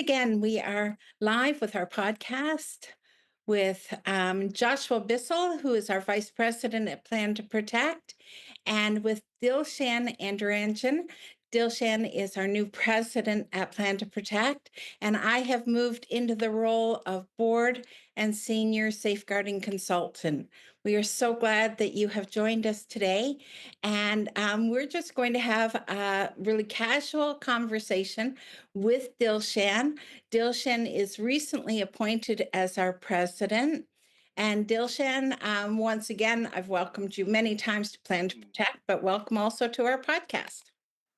again, we are live with our podcast with Joshua Bissell, who is our Vice President at Plan to Protect, and with Dilshan Anandarajan. Dilshan is our new president at Plan to Protect, and I have moved into the role of board and senior safeguarding consultant. We are so glad that you have joined us today, and we're just going to have a really casual conversation with Dilshan. Dilshan is recently appointed as our president. And Dilshan, once again, I've welcomed you many times to Plan to Protect, but welcome also to our podcast.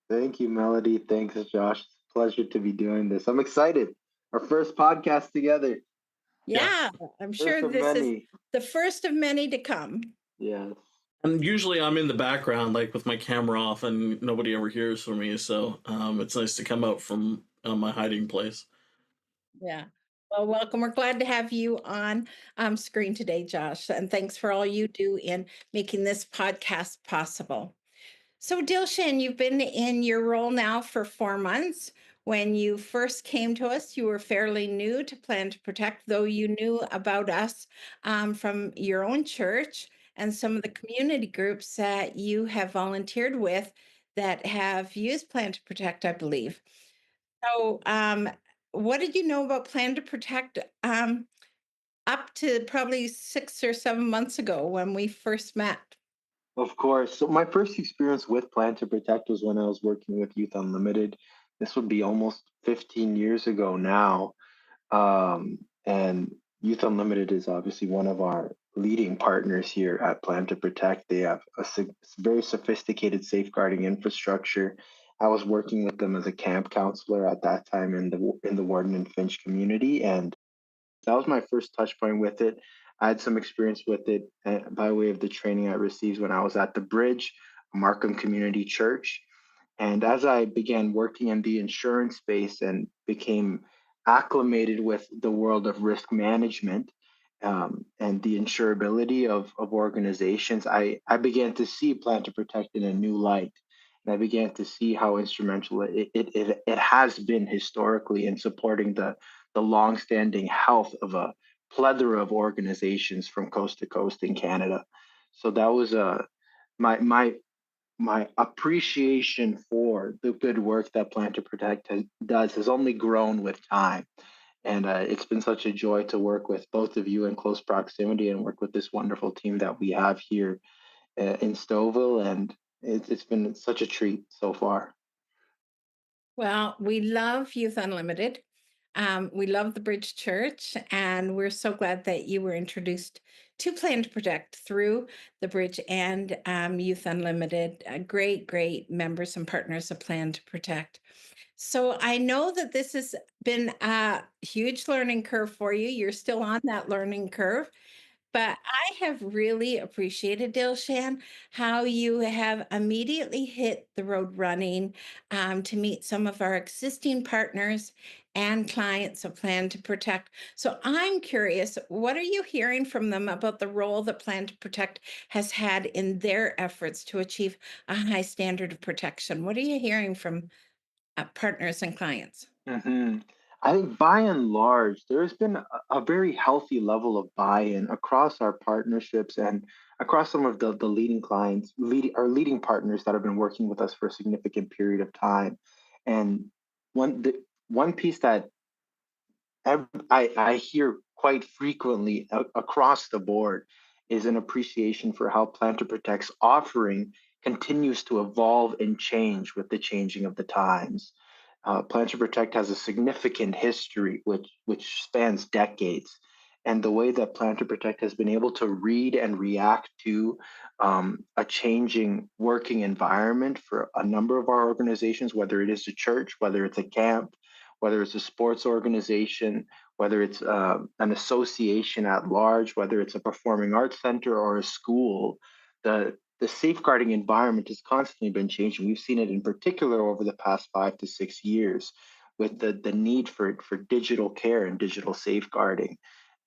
Thank you, Melody. Thanks, Josh. It's a pleasure to be doing this. I'm excited. Our first podcast together. Yeah. Yeah, I'm First sure of this is many. the first of many to come. Yes. And usually I'm in the background, like with my camera off, and nobody ever hears from me. So it's nice to come out from my hiding place. Yeah. Well, welcome. We're glad to have you on screen today, Josh. And thanks for all you do in making this podcast possible. So, Dilshan, you've been in your role now for 4 months. When you first came to us, you were fairly new to Plan to Protect, though you knew about us from your own church and some of the community groups that you have volunteered with that have used Plan to Protect, I believe. So, what did you know about Plan to Protect up to probably 6 or 7 months ago when we first met? Of course. So my first experience with Plan to Protect was when I was working with Youth Unlimited. This would be almost 15 years ago now. And Youth Unlimited is obviously one of our leading partners here at Plan to Protect. They have a very sophisticated safeguarding infrastructure. I was working with them as a camp counselor at that time in the Warden and Finch community, and that was my first touch point with it. I had some experience with it by way of the training I received when I was at the Bridge, Markham Community Church. And as I began working in the insurance space and became acclimated with the world of risk management and the insurability of organizations, I began to see Plan to Protect in a new light. And I began to see how instrumental it has been historically in supporting the longstanding health of a plethora of organizations from coast to coast in Canada. So that was my my appreciation for the good work that Plan to Protect does has only grown with time. And it's been such a joy to work with both of you in close proximity and work with this wonderful team that we have here in Stouffville. And it's been such a treat so far. Well, we love Youth Unlimited. We love the Bridge Church, and we're so glad that you were introduced to Plan to Protect through the Bridge and Youth Unlimited. Great, great members and partners of Plan to Protect. So I know that this has been a huge learning curve for you. You're still on that learning curve. But I have really appreciated, Dilshan, how you have immediately hit the road running to meet some of our existing partners and clients of Plan to Protect. So I'm curious, what are you hearing from them about the role that Plan to Protect has had in their efforts to achieve a high standard of protection? What are you hearing from partners and clients? hmm I think by and large, there's been a very healthy level of buy-in across our partnerships and across some of the leading clients, our leading partners that have been working with us for a significant period of time. And one piece that I hear quite frequently across the board is an appreciation for how Plan to Protect's offering continues to evolve and change with the changing of the times. Plan to Protect has a significant history which spans decades. And the way that Plan to Protect has been able to read and react to a changing working environment for a number of our organizations, whether it is a church, whether it's a camp, whether it's a sports organization, whether it's an association at large, whether it's a performing arts center or a school, the safeguarding environment has constantly been changing. We've seen it in particular over the past 5 to 6 years with the need for digital care and digital safeguarding.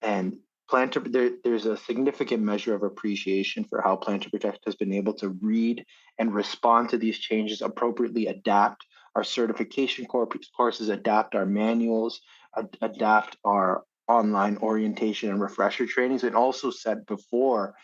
And there's a significant measure of appreciation for how Plan to Protect has been able to read and respond to these changes, appropriately adapt our certification courses, adapt our manuals, adapt our online orientation and refresher trainings, and also set before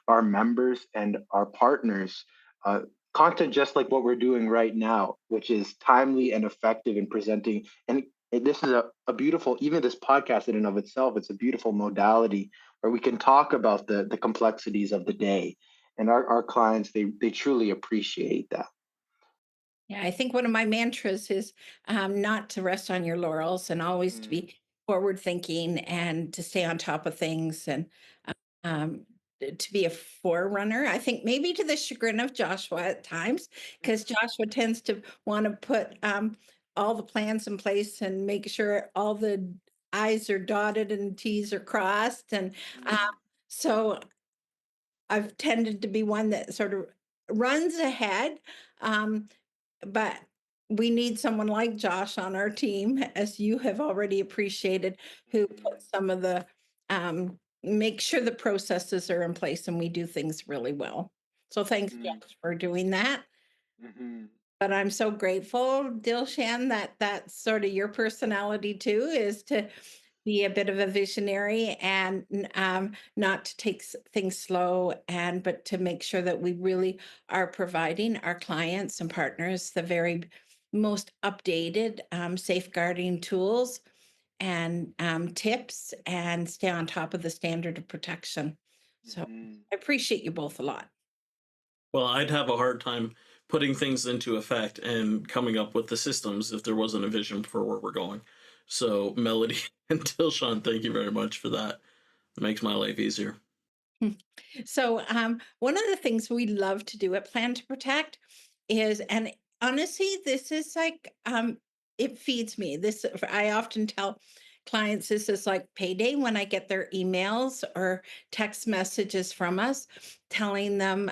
our members and our partners uh, content just like what we're doing right now, which is timely and effective in presenting. And this is a beautiful, even this podcast in and of itself, it's a beautiful modality where we can talk about the complexities of the day. And our clients, they truly appreciate that. Yeah, I think one of my mantras is not to rest on your laurels and always to Mm, be forward thinking and to stay on top of things and um, to be a forerunner. I think maybe to the chagrin of Joshua at times, because Joshua tends to want to put all the plans in place and make sure all the I's are dotted and T's are crossed. And um, mm, so I've tended to be one that sort of runs ahead. Um, but we need someone like Josh on our team, as you have already appreciated, who mm, puts some of the make sure the processes are in place and we do things really well. So thanks, mm, Josh, for doing that. mm, But I'm so grateful, Dilshan, that that's sort of your personality too, is to be a bit of a visionary and not to take things slow, and but to make sure that we really are providing our clients and partners the very most updated safeguarding tools and tips, and stay on top of the standard of protection. So mm. I appreciate you both a lot. Well, I'd have a hard time putting things into effect and coming up with the systems if there wasn't a vision for where we're going. So, Melody and Dilshan, thank you very much for that. It makes my life easier. So, one of the things we love to do at Plan to Protect is, and honestly, this is like, it feeds me. This, I often tell clients, this is like payday when I get their emails or text messages from us telling them,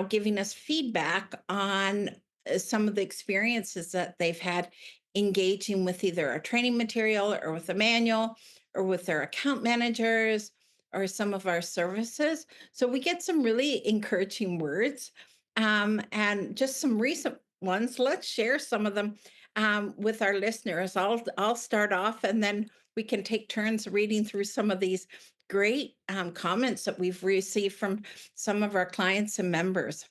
giving us feedback on some of the experiences that they've had engaging with either a training material or with a manual or with their account managers or some of our services. So we get some really encouraging words, and just some recent ones. Let's share some of them with our listeners. I'll start off, and then we can take turns reading through some of these great comments that we've received from some of our clients and members.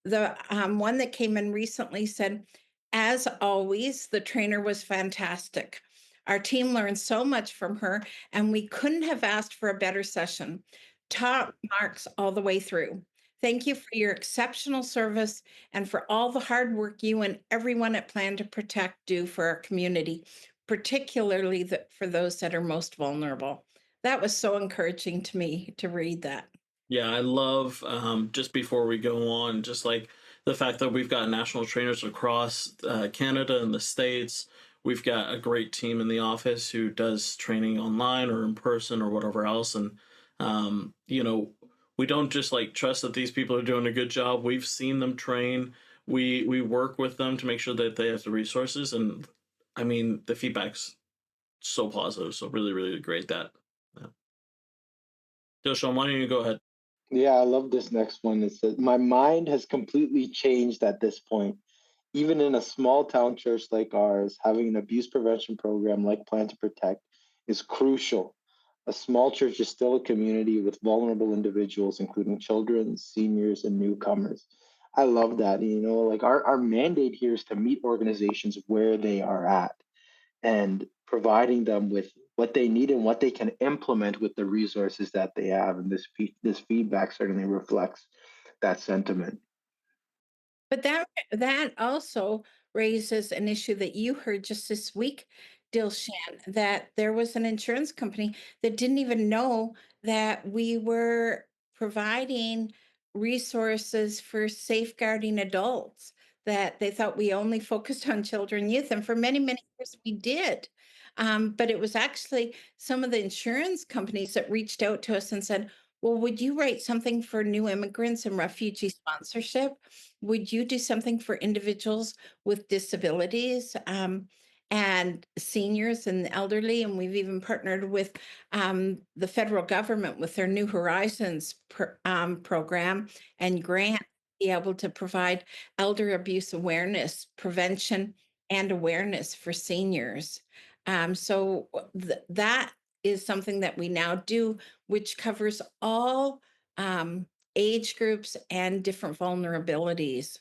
The one that came in recently said, as always, the trainer was fantastic. Our team learned so much from her, and we couldn't have asked for a better session. Top marks all the way through. Thank you for your exceptional service and for all the hard work you and everyone at Plan to Protect do for our community, particularly for those that are most vulnerable. That was so encouraging to me to read that. Yeah, I love just before we go on, just like the fact that we've got national trainers across Canada and the States. We've got a great team in the office who does training online or in person or whatever else. And, you know, we don't just like trust that these people are doing a good job. We've seen them train. We work with them to make sure that they have the resources. And I mean, the feedback's so positive. So really, really great that. Yeah. Dilshan, why don't you go ahead? Yeah, I love this next one. It says, my mind has completely changed at this point. Even in a small town church like ours, having an abuse prevention program like Plan to Protect is crucial. A small church is still a community with vulnerable individuals, including children, seniors, and newcomers. I love that. Like our mandate here is to meet organizations where they are at and providing them with what they need and what they can implement with the resources that they have. And this feedback certainly reflects that sentiment. But that also raises an issue that you heard just this week, Dilshan, that there was an insurance company that didn't even know that we were providing resources for safeguarding adults, that they thought we only focused on children and youth. And for many, many years we did. But it was actually some of the insurance companies that reached out to us and said, well, would you write something for new immigrants and refugee sponsorship? Would you do something for individuals with disabilities and seniors and elderly? And we've even partnered with the federal government with their New Horizons program and grant. be able to provide elder abuse awareness, prevention, and awareness for seniors. That is something that we now do, which covers all um, age groups and different vulnerabilities.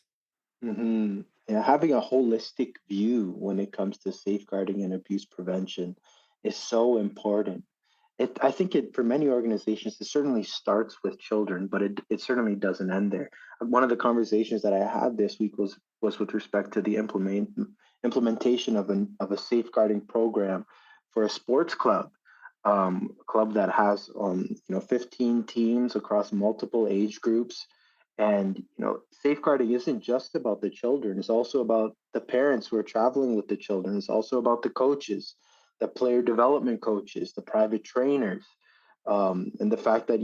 Yeah, having a holistic view when it comes to safeguarding and abuse prevention is so important. I think it for many organizations, it certainly starts with children, but it certainly doesn't end there. One of the conversations that I had this week was with respect to the implementation of a safeguarding program for a sports club, a club that has 15 teams across multiple age groups. And safeguarding isn't just about the children; it's also about the parents who are traveling with the children. It's also about the coaches, the player development coaches, the private trainers, and the fact that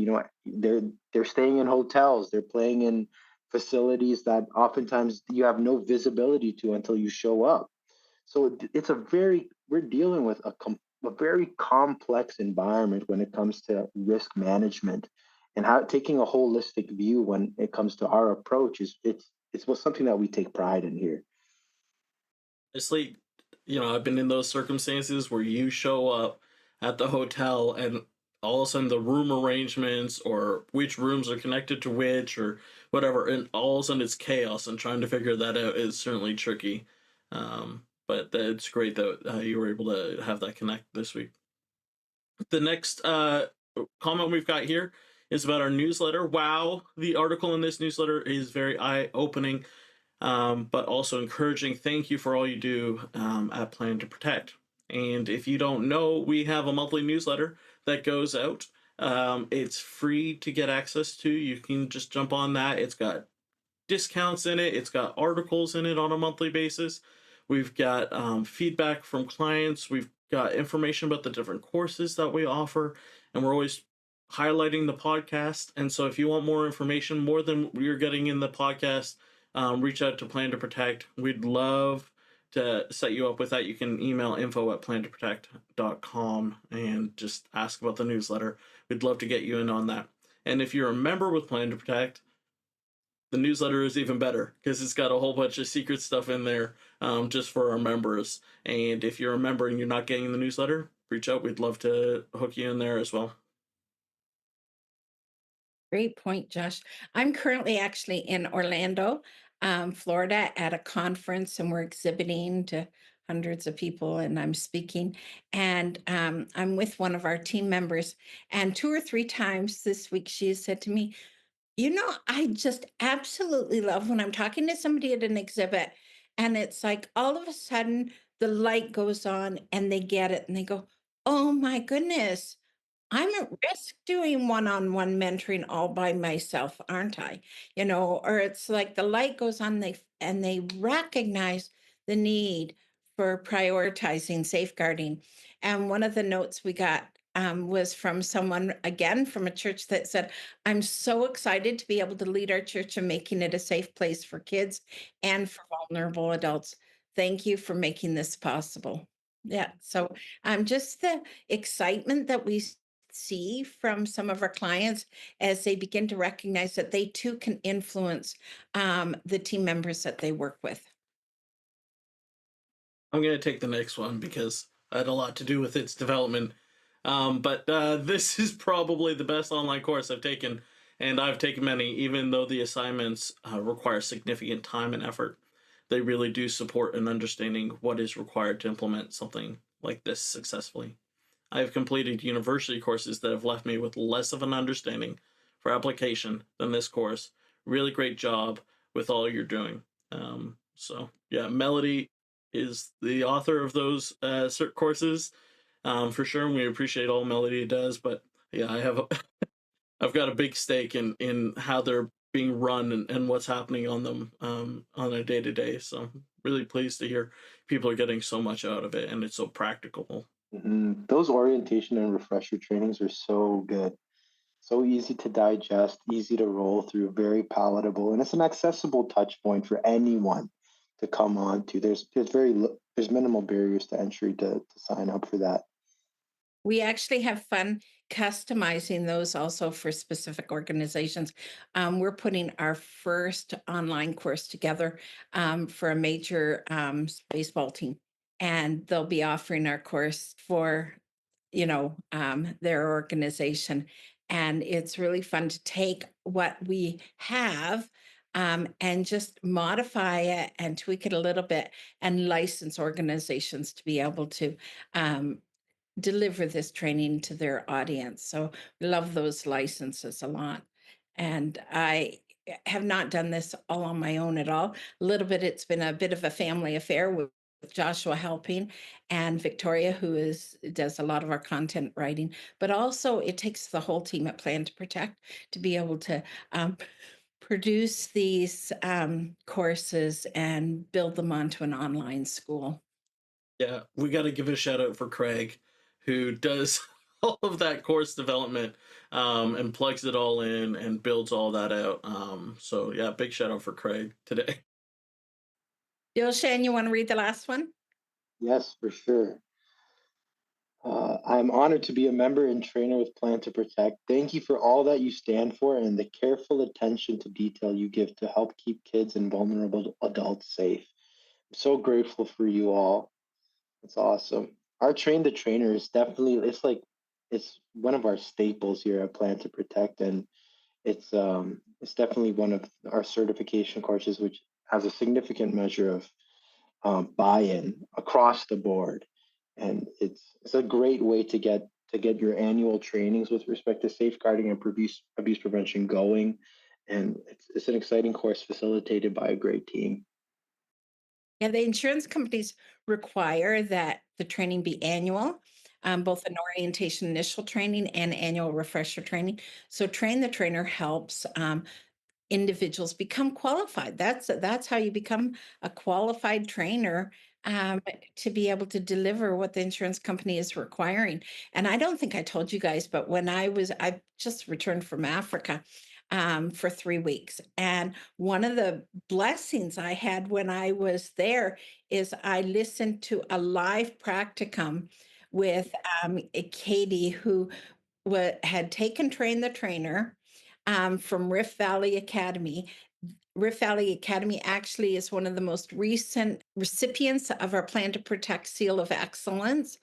they're staying in hotels, they're playing in facilities that oftentimes you have no visibility to until you show up. So it's a very we're dealing with a very complex environment when it comes to risk management, and how taking a holistic view when it comes to our approach is something that we take pride in here. Honestly, I've been in those circumstances where you show up at the hotel and all of a sudden the room arrangements or which rooms are connected to which or whatever, and all of a sudden it's chaos, and trying to figure that out is certainly tricky. But it's great that you were able to have that connect this week. The next comment we've got here is about our newsletter. Wow, the article in this newsletter is very eye opening, but also encouraging. Thank you for all you do at Plan to Protect. And if you don't know, we have a monthly newsletter that goes out. It's free to get access to. You can just jump on that. It's got discounts in it, it's got articles in it on a monthly basis. We've got feedback from clients. We've got information about the different courses that we offer. And we're always highlighting the podcast. And so if you want more information, more than you're getting in the podcast, reach out to Plan to Protect. We'd love to set you up with that. You can email info@plantoprotect.com and just ask about the newsletter. We'd love to get you in on that. And if you're a member with Plan to Protect, the newsletter is even better because it's got a whole bunch of secret stuff in there, just for our members. And if you're a member and you're not getting the newsletter, reach out. We'd love to hook you in there as well. Great point, Josh. I'm currently actually in Orlando, Florida, at a conference, and we're exhibiting to hundreds of people, and I'm speaking. And I'm with one of our team members, and two or three times this week, she has said to me, I just absolutely love when I'm talking to somebody at an exhibit, and it's like all of a sudden the light goes on and they get it and they go, oh my goodness, I'm at risk doing one-on-one mentoring all by myself, aren't I? Or it's like the light goes on, they recognize the need for prioritizing safeguarding. And one of the notes we got was from someone again from a church that said, "I'm so excited to be able to lead our church and making it a safe place for kids and for vulnerable adults. Thank you for making this possible." Yeah. So just the excitement that we see from some of our clients as they begin to recognize that they too can influence the team members that they work with. I'm going to take the next one because I had a lot to do with its development. But this is probably the best online course I've taken, and I've taken many, even though the assignments require significant time and effort. They really do support an understanding what is required to implement something like this successfully. I have completed university courses that have left me with less of an understanding for application than this course. Really great job with all you're doing. So yeah, Melodie is the author of those cert courses, for sure. And we appreciate all Melodie does, but yeah, I've got a big stake in how they're being run and what's happening on them on a day to day. So really pleased to hear people are getting so much out of it and it's so practical. Those orientation and refresher trainings are so good. So easy to digest, easy to roll through, very palatable, and it's an accessible touch point for anyone to come on to. There's minimal barriers to entry to sign up for that. We actually have fun customizing those also for specific organizations. We're putting our first online course together for a major baseball team, and they'll be offering our course for, their organization. And it's really fun to take what we have and just modify it and tweak it a little bit and license organizations to be able to um, deliver this training to their audience. So love those licenses a lot. And I have not done this all on my own at all. A little bit, it's been a bit of a family affair with Joshua helping and Victoria, who does a lot of our content writing. But also, it takes the whole team at Plan to Protect to be able to produce these courses and build them onto an online school. Yeah, we got to give a shout out for Craig, who does all of that course development, and plugs it all in and builds all that out. So yeah, big shout out for Craig today. Dilshan, you want to read the last one? Yes, for sure. I'm honored to be a member and trainer with Plan to Protect. Thank you for all that you stand for and the careful attention to detail you give to help keep kids and vulnerable adults safe. I'm so grateful for you all. It's awesome. Our train the trainer is definitely it's one of our staples here at Plan to Protect, and it's definitely one of our certification courses, which has a significant measure of buy-in across the board, and it's a great way to get your annual trainings with respect to safeguarding and abuse prevention going, and it's an exciting course facilitated by a great team. Yeah, the insurance companies require that the training be annual, both an orientation initial training and annual refresher training. So train the trainer helps individuals become qualified. That's how you become a qualified trainer um, to be able to deliver what the insurance company is requiring. And I don't think I told you guys, but I just returned from Africa for 3 weeks. And one of the blessings I had when I was there is I listened to a live practicum with Katie, who had taken Train the Trainer from Rift Valley Academy. Rift Valley Academy actually is one of the most recent recipients of our Plan to Protect Seal of Excellence.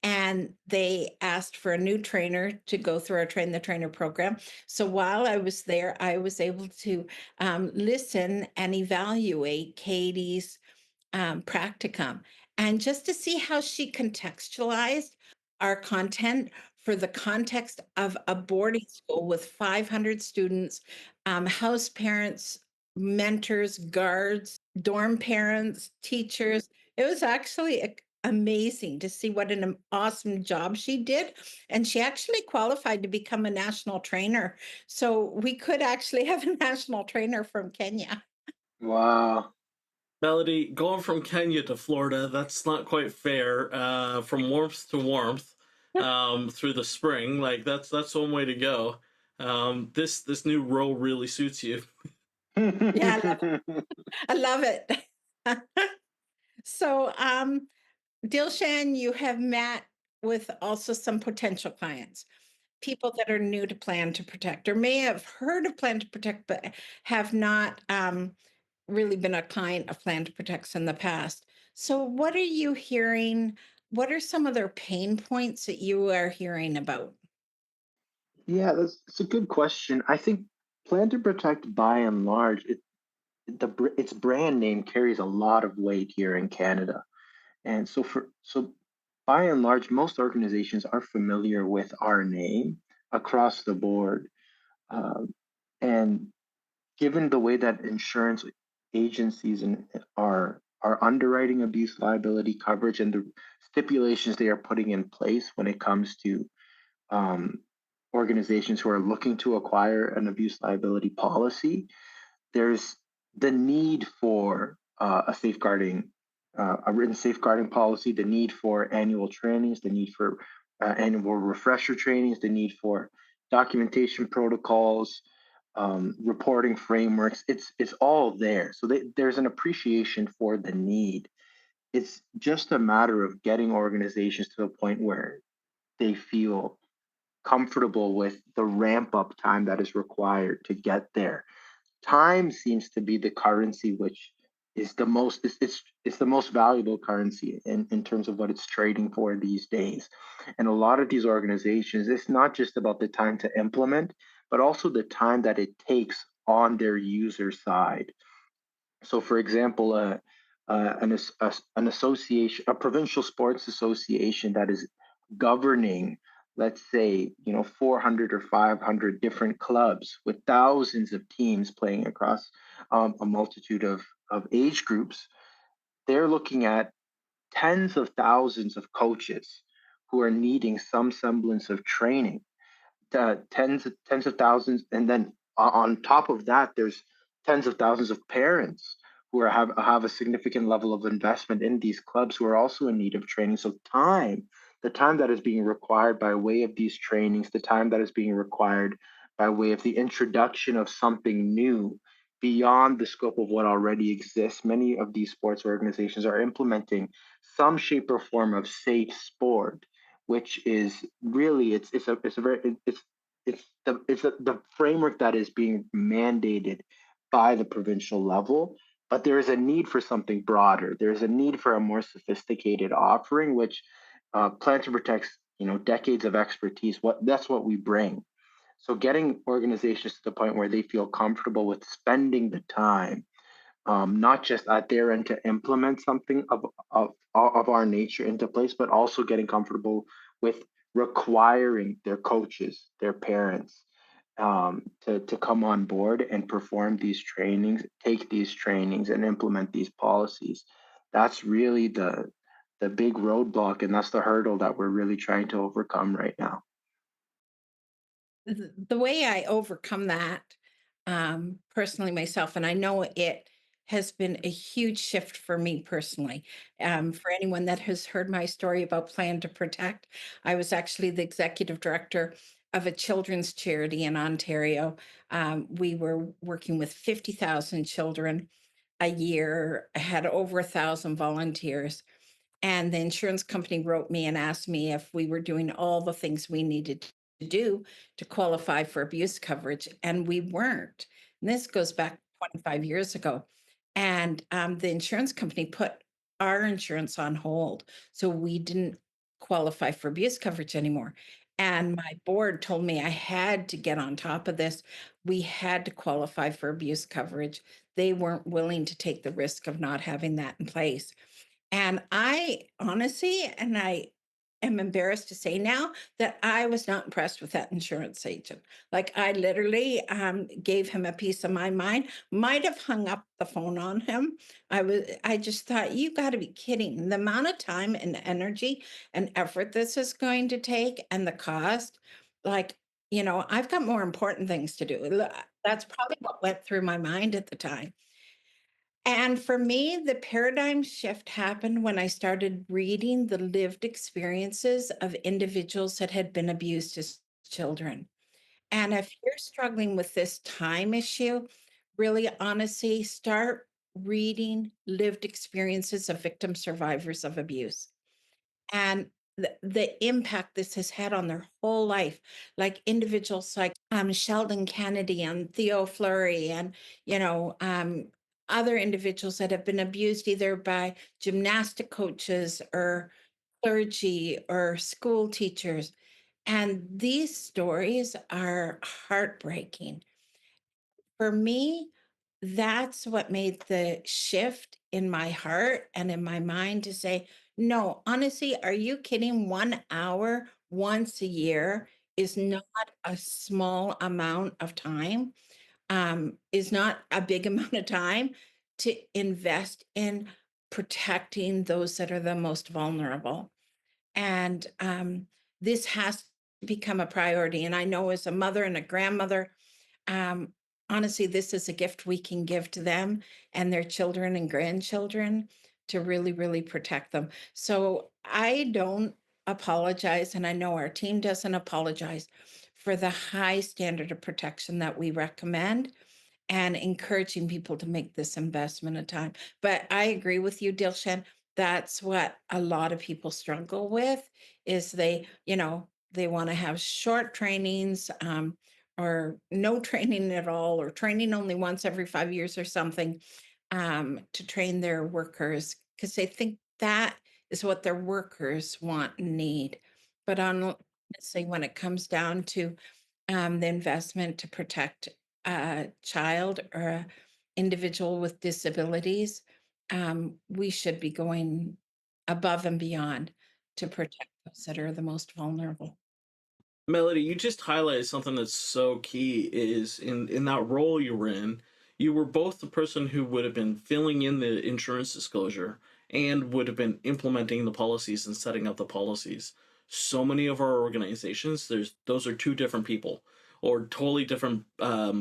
And they asked for a new trainer to go through our Train the Trainer program. So while I was there, I was able to listen and evaluate Katie's practicum, and just to see how she contextualized our content for the context of a boarding school with 500 students, house parents, mentors, guards, dorm parents, teachers. It was actually amazing to see what an awesome job she did. And she actually qualified to become a national trainer. So we could actually have a national trainer from Kenya. Wow. Melody, going from Kenya to Florida, that's not quite fair. From warmth to warmth, through the spring, like that's one way to go. This new role really suits you. Yeah, I love it. So, Dilshan, you have met with also some potential clients, people that are new to Plan to Protect or may have heard of Plan to Protect, but have not really been a client of Plan to Protect in the past. So, what are you hearing? What are some of their pain points that you are hearing about? Yeah, that's a good question. I think Plan to Protect, by and large, its brand name carries a lot of weight here in Canada, and so by and large, most organizations are familiar with our name across the board. Um, and given the way that insurance agencies are underwriting abuse liability coverage and the stipulations they are putting in place when it comes to um, organizations who are looking to acquire an abuse liability policy, there's the need for a written safeguarding policy, the need for annual trainings, the need for annual refresher trainings, the need for documentation protocols, reporting frameworks. It's all there. So there's an appreciation for the need. It's just a matter of getting organizations to the point where they feel comfortable with the ramp up time that is required to get there. Time seems to be the currency which is the most it's the most valuable currency in terms of what it's trading for these days. And a lot of these organizations, it's not just about the time to implement, but also the time that it takes on their user side. So, for example, an association, a provincial sports association that is governing, let's say, 400 or 500 different clubs with thousands of teams playing across a multitude of age groups, they're looking at tens of thousands of coaches who are needing some semblance of training, tens of thousands, and then on top of that, there's tens of thousands of parents who have a significant level of investment in these clubs who are also in need of training. So the time that is being required by way of these trainings, the time that is being required by way of the introduction of something new beyond the scope of what already exists. Many of these sports organizations are implementing some shape or form of safe sport, which is really it's a very the framework that is being mandated by the provincial level, but there is a need for something broader. There is a need for a more sophisticated offering, which Plan to Protect's decades of expertise. That's what we bring. So getting organizations to the point where they feel comfortable with spending the time, not just at their end to implement something of our nature into place, but also getting comfortable with requiring their coaches, their parents, to come on board and perform these trainings, take these trainings, and implement these policies. That's really the big roadblock, and that's the hurdle that we're really trying to overcome right now. The way I overcome that, personally myself, and I know it has been a huge shift for me personally. For anyone that has heard my story about Plan to Protect, I was actually the executive director of a children's charity in Ontario. We were working with 50,000 children a year, had over 1,000 volunteers. And the insurance company wrote me and asked me if we were doing all the things we needed to do to qualify for abuse coverage, and we weren't. And this goes back 25 years ago. And the insurance company put our insurance on hold, so we didn't qualify for abuse coverage anymore. And my board told me I had to get on top of this. We had to qualify for abuse coverage. They weren't willing to take the risk of not having that in place. And I honestly, and I am embarrassed to say now that I was not impressed with that insurance agent. Like I literally gave him a piece of my mind, might have hung up the phone on him. I just thought, you got to be kidding. The amount of time and energy and effort this is going to take and the cost, like, I've got more important things to do. That's probably what went through my mind at the time. And for me, the paradigm shift happened when I started reading the lived experiences of individuals that had been abused as children. And if you're struggling with this time issue, really honestly, start reading lived experiences of victim survivors of abuse and the impact this has had on their whole life, like individuals like Sheldon Kennedy and Theo Fleury and other individuals that have been abused either by gymnastic coaches or clergy or school teachers. And these stories are heartbreaking. For me, that's what made the shift in my heart and in my mind to say, no, honestly, are you kidding? 1 hour once a year is not a small amount of time, is not a big amount of time to invest in protecting those that are the most vulnerable. And this has to become a priority. And I know as a mother and a grandmother, um, honestly, this is a gift we can give to them and their children and grandchildren to really, really protect them. So I don't apologize, and I know our team doesn't apologize for the high standard of protection that we recommend and encouraging people to make this investment of time. But I agree with you, Dilshan. that's what a lot of people struggle with is they want to have short trainings, or no training at all, or training only once every 5 years or something, to train their workers because they think that is what their workers want and need. But honestly, when it comes down to the investment to protect a child or a individual with disabilities, we should be going above and beyond to protect those that are the most vulnerable. Melody, you just highlighted something that's so key is in that role you were in, you were both the person who would have been filling in the insurance disclosure and would have been implementing the policies and setting up the policies. So many of our organizations, there's those are two different people or totally different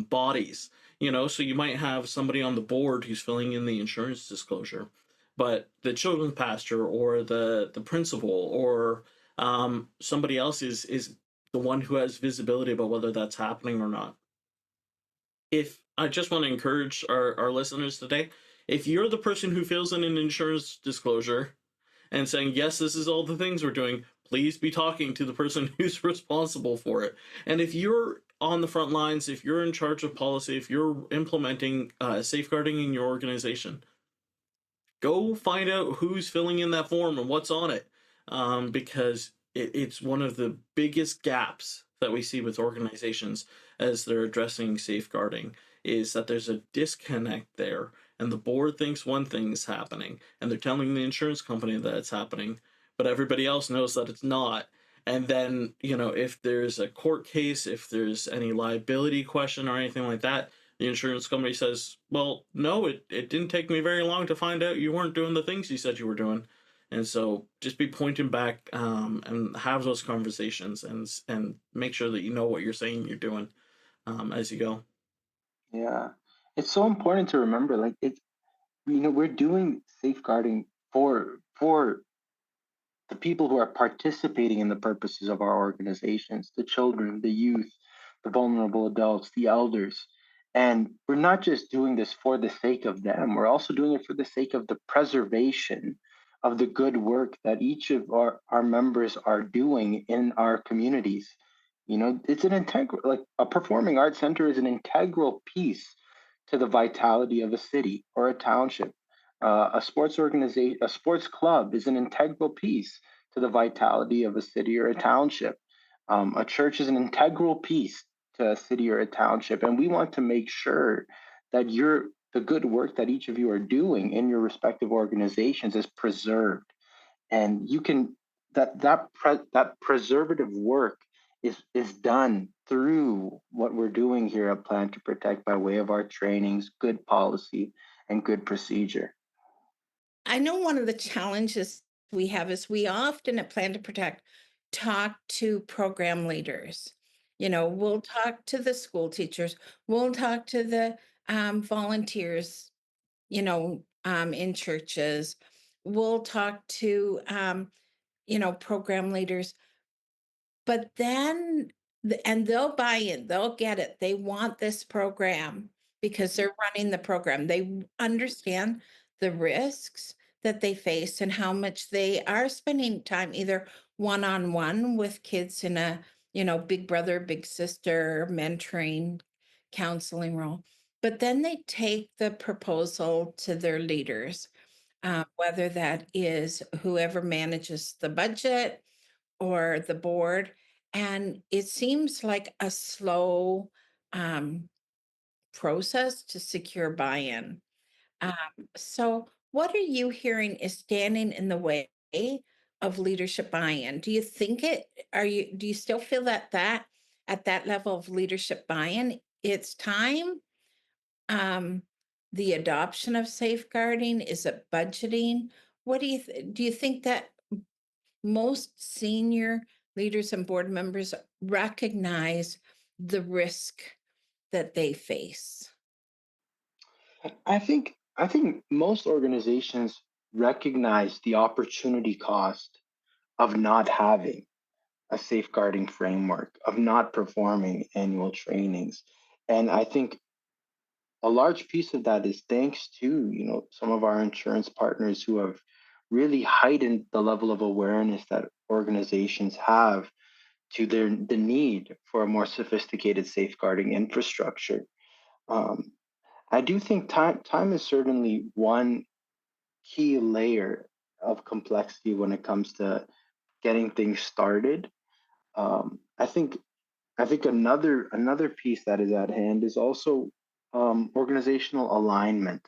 bodies. So you might have somebody on the board who's filling in the insurance disclosure, but the children's pastor or the principal or somebody else is the one who has visibility about whether that's happening or not. If I just want to encourage our listeners today, if you're the person who fills in an insurance disclosure and saying, yes, this is all the things we're doing, please be talking to the person who's responsible for it. And if you're on the front lines, if you're in charge of policy, if you're implementing safeguarding in your organization, go find out who's filling in that form and what's on it, because it's one of the biggest gaps that we see with organizations as they're addressing safeguarding is that there's a disconnect there, and the board thinks one thing's happening and they're telling the insurance company that it's happening, but everybody else knows that it's not. And then, if there's a court case, if there's any liability question or anything like that, the insurance company says, well, no, it didn't take me very long to find out you weren't doing the things you said you were doing. And so just be pointing back, and have those conversations and make sure that you know what you're saying you're doing, as you go. Yeah. It's so important to remember, like we're doing safeguarding for the people who are participating in the purposes of our organizations, the children, the youth, the vulnerable adults, the elders. And we're not just doing this for the sake of them, we're also doing it for the sake of the preservation of the good work that each of our members are doing in our communities. It's an integral, like a performing arts center is an integral piece to the vitality of a city or a township. A sports organization, a sports club is an integral piece to the vitality of a city or a township. A church is an integral piece to a city or a township. And we want to make sure that the good work that each of you are doing in your respective organizations is preserved. And you can that preservative work is done through what we're doing here at Plan to Protect by way of our trainings, good policy, and good procedure. I know one of the challenges we have is we often at Plan to Protect talk to program leaders. We'll talk to the school teachers, we'll talk to the volunteers, in churches, we'll talk to, program leaders. But then and they'll buy in, they'll get it. They want this program because they're running the program. They understand the risks that they face and how much they are spending time either one-on-one with kids in a, big brother, big sister, mentoring, counseling role. But then they take the proposal to their leaders, whether that is whoever manages the budget or the board, and it seems like a slow, um, process to secure buy-in. Um, so what are you hearing is standing in the way of leadership buy-in? Do you still feel that at that level of leadership buy-in, it's time? Um, the adoption of safeguarding, is it budgeting? Do you think that most senior leaders and board members recognize the risk that they face? I think most organizations recognize the opportunity cost of not having a safeguarding framework, of not performing annual trainings. And I think a large piece of that is thanks to some of our insurance partners who have really heightened the level of awareness that organizations have to the need for a more sophisticated safeguarding infrastructure. Um, I do think time is certainly one key layer of complexity when it comes to getting things started. I think another piece that is at hand is also organizational alignment.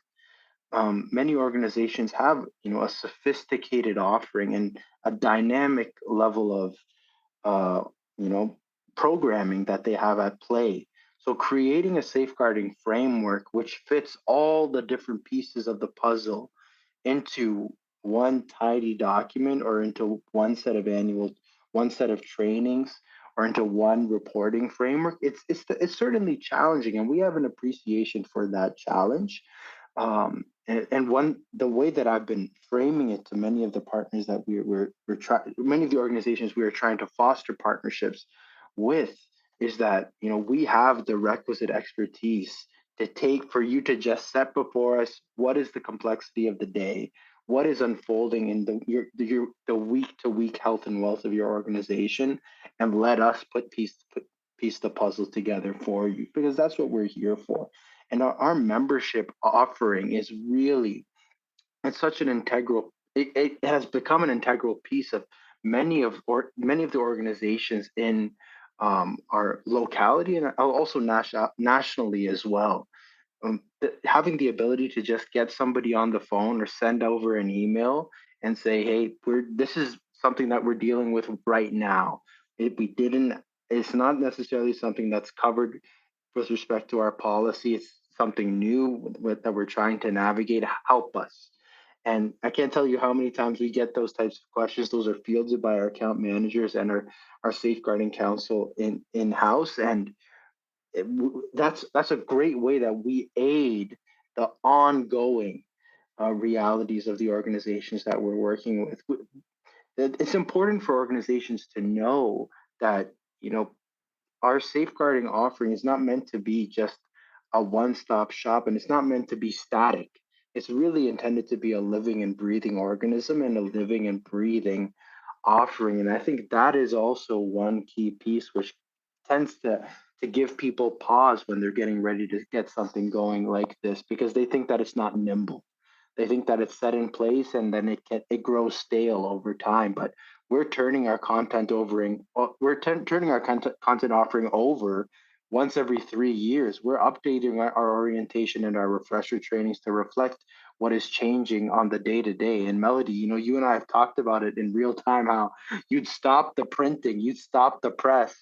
Many organizations have, a sophisticated offering and a dynamic level of uh, you know, programming that they have at play. So creating a safeguarding framework which fits all the different pieces of the puzzle into one tidy document or into one set of trainings or into one reporting framework, it's certainly challenging, and we have an appreciation for that challenge. And one the way that I've been framing it to many of the partners that we're trying, many of the organizations we are trying to foster partnerships with, is that we have the requisite expertise to take for you to just set before us what is the complexity of the day, what is unfolding in the week to week health and wealth of your organization, and let us piece the puzzle together for you, because that's what we're here for. And our membership offering is really, it's such an integral, it has become an integral piece of many of the organizations in our locality, and also nationally as well. Having the ability to just get somebody on the phone or send over an email and say, "Hey, this is something that we're dealing with right now. We didn't. It's not necessarily something that's covered with respect to our policy. It's something new that we're trying to navigate. Help us." And I can't tell you how many times we get those types of questions. Those are fielded by our account managers and our safeguarding counsel in house, and that's a great way that we aid the ongoing realities of the organizations that we're working with. It's important for organizations to know that our safeguarding offering is not meant to be just a one-stop shop, and it's not meant to be static. It's really intended to be a living and breathing organism and a living and breathing offering. And I think that is also one key piece which tends to give people pause when they're getting ready to get something going like this, because they think that it's not nimble. They think that it's set in place and then it grows stale over time. But we're turning our content over turning our content offering over once every 3 years. We're updating our orientation and our refresher trainings to reflect what is changing on the day to day. And Melody, you and I have talked about it in real time, how you'd stop the printing, you'd stop the press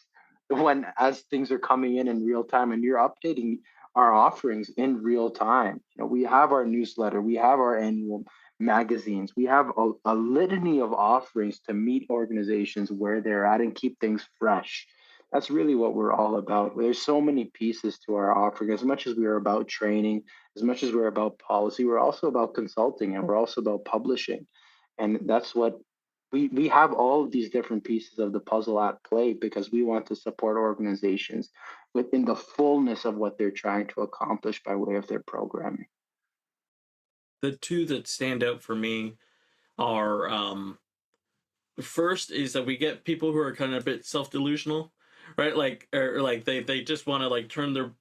when as things are coming in real time, and you're updating our offerings in real time. We have our newsletter, we have our annual magazines, we have a litany of offerings to meet organizations where they're at and keep things fresh. That's really what we're all about. There's so many pieces to our offering. As much as we are about training, as much as we're about policy, we're also about consulting, and we're also about publishing. And that's what we have all of these different pieces of the puzzle at play, because we want to support organizations within the fullness of what they're trying to accomplish by way of their programming. The two that stand out for me are first is that we get people who are kind of a bit self-delusional, right? Like, or like they just want to like turn their,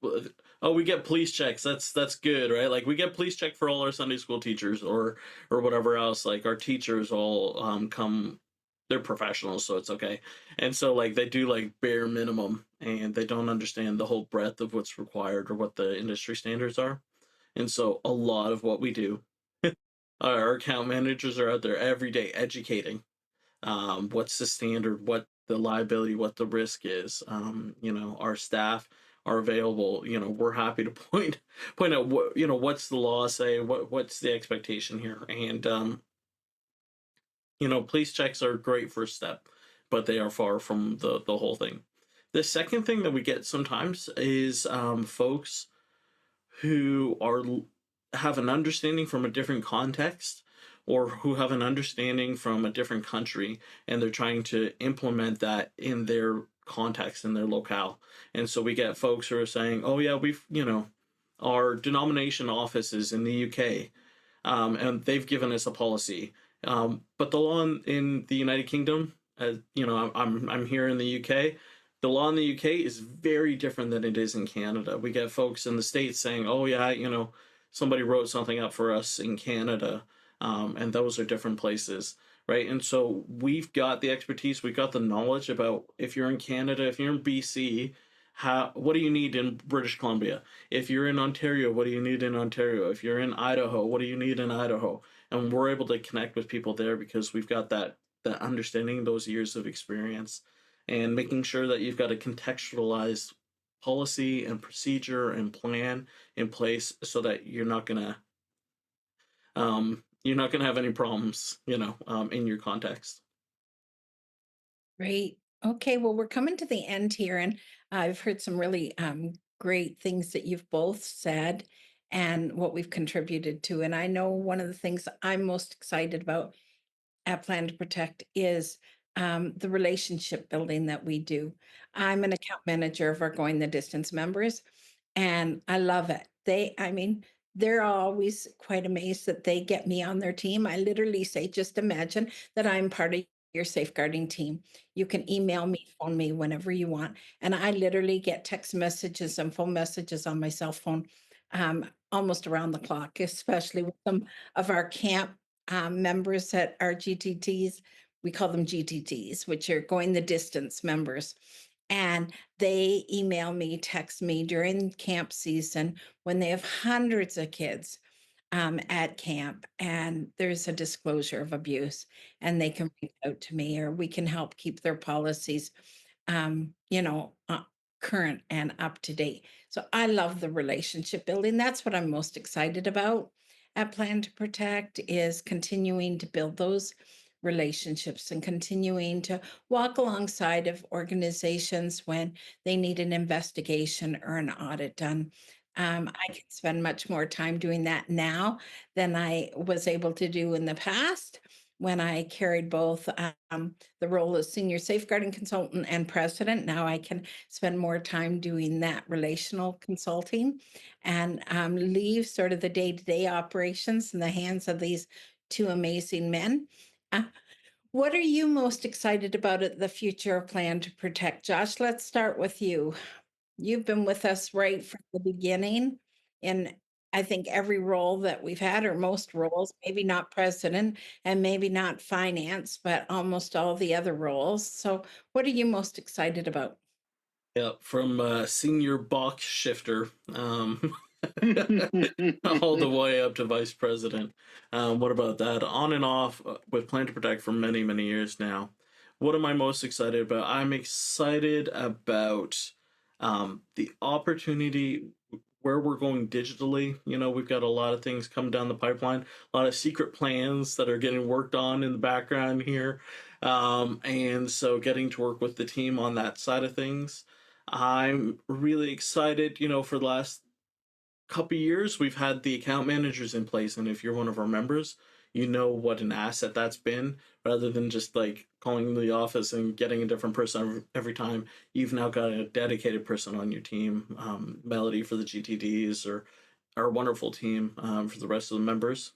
oh, we get police checks, that's good, right? Like we get police check for all our Sunday school teachers or whatever else. Like our teachers all come, they're professionals, so it's okay. And so like they do like bare minimum, and they don't understand the whole breadth of what's required or what the industry standards are. And so a lot of what we do, our account managers are out there every day educating what's the standard, what the liability, what the risk is. Our staff are available. We're happy to point out what's the law say, what's the expectation here. And police checks are a great first step, but they are far from the whole thing. The second thing that we get sometimes is folks who have an understanding from a different context, or who have an understanding from a different country, and they're trying to implement that in their context, in their locale. And so we get folks who are saying, oh yeah, our denomination office is in the UK, and they've given us a policy, But the law in the United Kingdom, I'm here in the UK. The law in the UK is very different than it is in Canada. We get folks in the States saying, "Oh yeah, somebody wrote something up for us in Canada," and those are different places, right? And so we've got the expertise, we've got the knowledge about if you're in Canada, if you're in BC, what do you need in British Columbia? If you're in Ontario, what do you need in Ontario? If you're in Idaho, what do you need in Idaho? And we're able to connect with people there because we've got that understanding, those years of experience, and making sure that you've got a contextualized policy and procedure and plan in place so that you're not gonna have any problems, in your context. Great. Okay, well, we're coming to the end here, and I've heard some really great things that you've both said and what we've contributed to. And I know one of the things I'm most excited about at Plan to Protect is the relationship building that we do. I'm an account manager of our Going the Distance members, and I love it. I mean, they're always quite amazed that they get me on their team. I literally say, just imagine that I'm part of your safeguarding team. You can email me, phone me whenever you want. And I literally get text messages and phone messages on my cell phone almost around the clock, especially with some of our camp members at our GTTs. We call them GTTs, which are going the distance members. And they email me, text me during camp season when they have hundreds of kids at camp and there's a disclosure of abuse, and they can reach out to me, or we can help keep their policies, um, you know, uh, current and up to date. So I love the relationship building. That's what I'm most excited about at Plan to Protect, is continuing to build those relationships and continuing to walk alongside of organizations when they need an investigation or an audit done. I can spend much more time doing that now than I was able to do in the past when I carried both the role as senior safeguarding consultant and president. Now I can spend more time doing that relational consulting and leave sort of the day to day operations in the hands of these two amazing men. Uh, what are you most excited about at the future Plan to Protect? Josh, let's start with you. You've been with us right from the beginning in, I think, every role that we've had, or most roles, maybe not president and maybe not finance, but almost all the other roles. So, what are you most excited about? Yeah, from senior box shifter, all the way up to vice president. What about that? On and off with Plan to Protect for many, many years now. What am I most excited about? I'm excited about the opportunity where we're going digitally. We've got a lot of things coming down the pipeline, a lot of secret plans that are getting worked on in the background here. And so getting to work with the team on that side of things. I'm really excited, for the last couple years we've had the account managers in place, and if you're one of our members, you know what an asset that's been, rather than just like calling the office and getting a different person every time. You've now got a dedicated person on your team, Melodie for the GTDs, or our wonderful team for the rest of the members.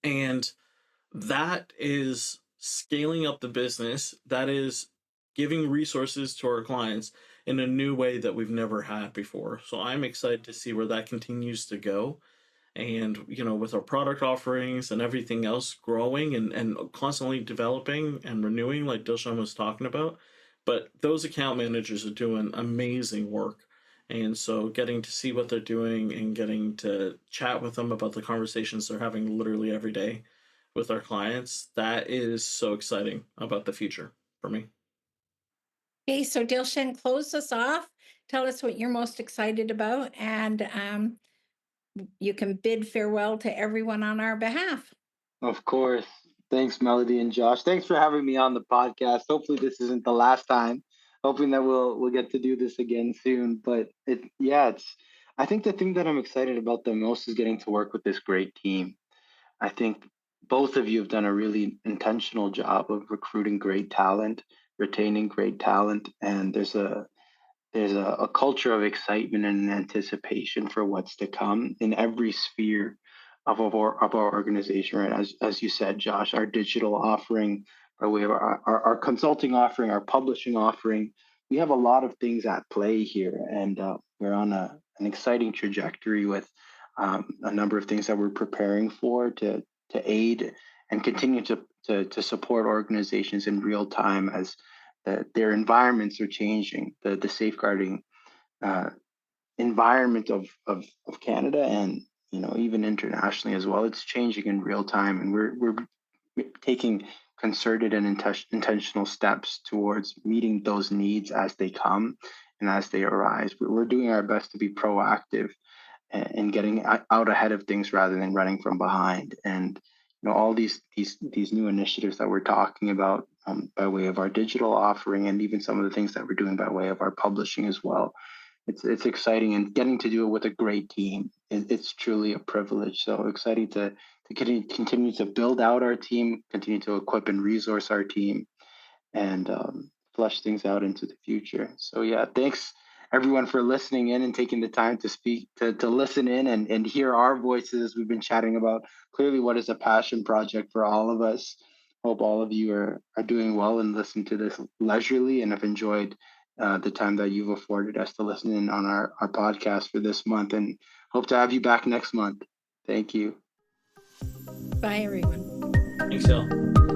And that is scaling up the business. That is giving resources to our clients in a new way that we've never had before. So I'm excited to see where that continues to go. And, with our product offerings and everything else growing and constantly developing and renewing, like Dilshan was talking about. But those account managers are doing amazing work. And so getting to see what they're doing and getting to chat with them about the conversations they're having literally every day with our clients, that is so exciting about the future for me. Okay, so Dilshan, close us off. Tell us what you're most excited about, and you can bid farewell to everyone on our behalf. Of course. Thanks, Melody and Josh. Thanks for having me on the podcast. Hopefully, this isn't the last time. Hoping that we'll get to do this again soon. But it's. I think the thing that I'm excited about the most is getting to work with this great team. I think both of you have done a really intentional job of recruiting great talent, retaining great talent, and there's a culture of excitement and anticipation for what's to come in every sphere of our organization, right? As you said, Josh, our digital offering, by way of our consulting offering, our publishing offering, we have a lot of things at play here, and we're on an exciting trajectory with a number of things that we're preparing for to aid and continue to support organizations in real time as their environments are changing. The safeguarding uh, environment of Canada and even internationally as well. It's changing in real time, and we're taking concerted and intentional steps towards meeting those needs as they come and as they arise. We're doing our best to be proactive and getting out ahead of things rather than running from behind. And all these new initiatives that we're talking about by way of our digital offering, and even some of the things that we're doing by way of our publishing as well. It's exciting, and getting to do it with a great team. It's truly a privilege. So exciting to continue to build out our team, continue to equip and resource our team, and flesh things out into the future. So yeah, thanks everyone for listening in and taking the time to speak, to listen in and hear our voices as we've been chatting about clearly what is a passion project for all of us. Hope all of you are doing well and listen to this leisurely and have enjoyed the time that you've afforded us to listen in on our podcast for this month, and hope to have you back next month. Thank you. Bye, everyone. Thanks, y'all.